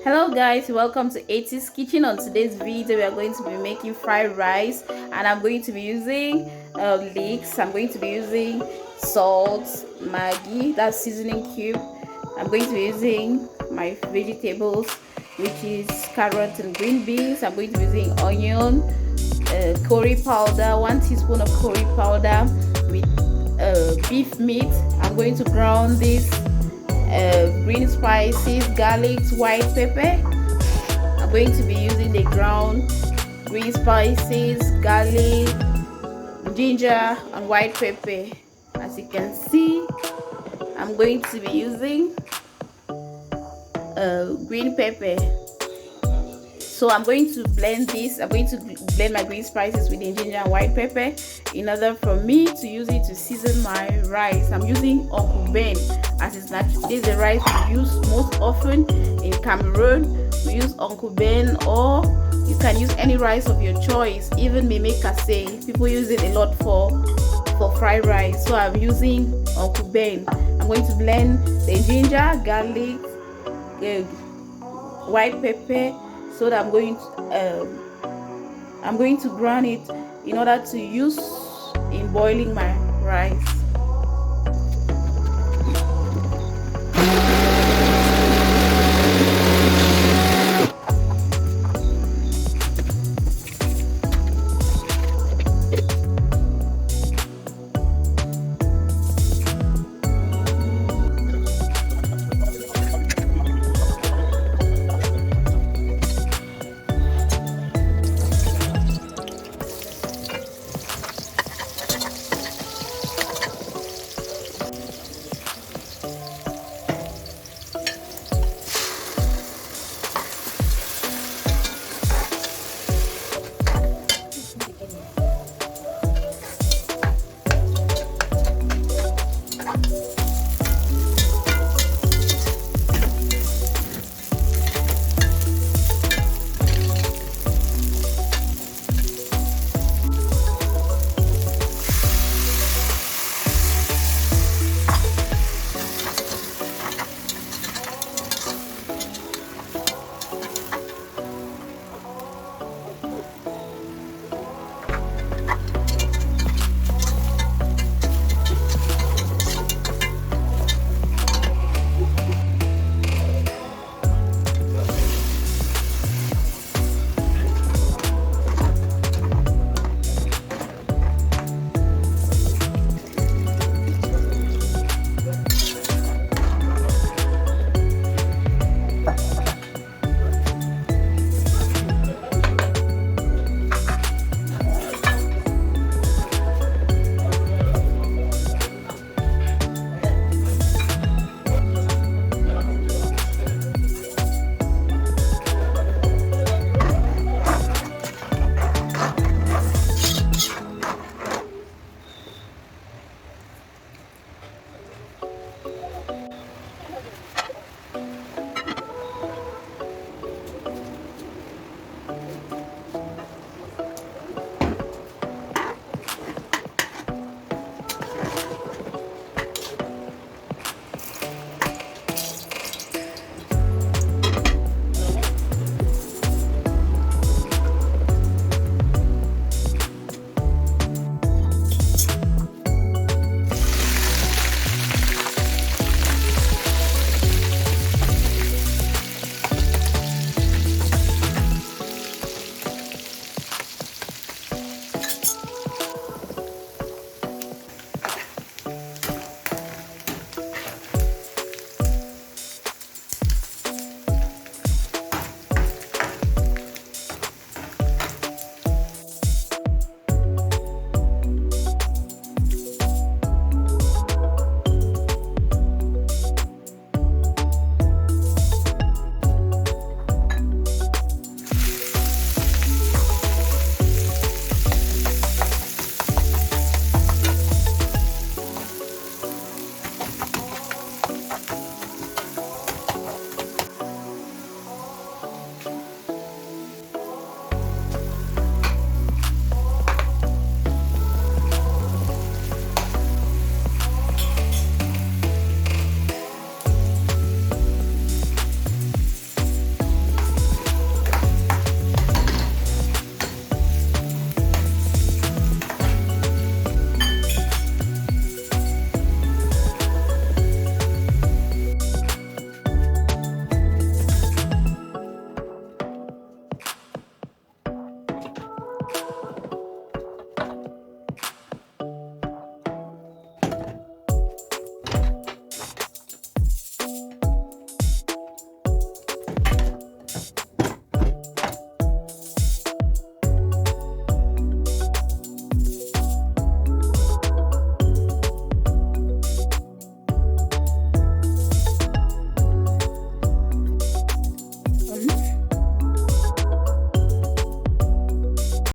Hello guys, welcome to Ethi's kitchen. On today's video we are going to be making fried rice, and I'm going to be using leeks. I'm going to be using salt, maggi, that's seasoning cube. I'm going to be using my vegetables, which is carrot and green beans. I'm going to be using onion, curry powder, 1 teaspoon of curry powder with beef meat. I'm going to brown this green spices, garlic, white pepper. I'm going to be using the ground green spices, garlic, ginger and white pepper. As you can see, I'm going to be using green pepper. So I'm going to blend this. I'm going to blend my green spices with the ginger and white pepper in order for me to use it to season my rice. I'm using Uncle Ben, as it's natural. This is the rice we use most often in Cameroon. We use Uncle Ben, or you can use any rice of your choice. Even Meme Kase, people use it a lot for fried rice. So I'm using Uncle Ben. I'm going to blend the ginger, garlic, white pepper, so that I'm going to brown it in order to use in boiling my rice.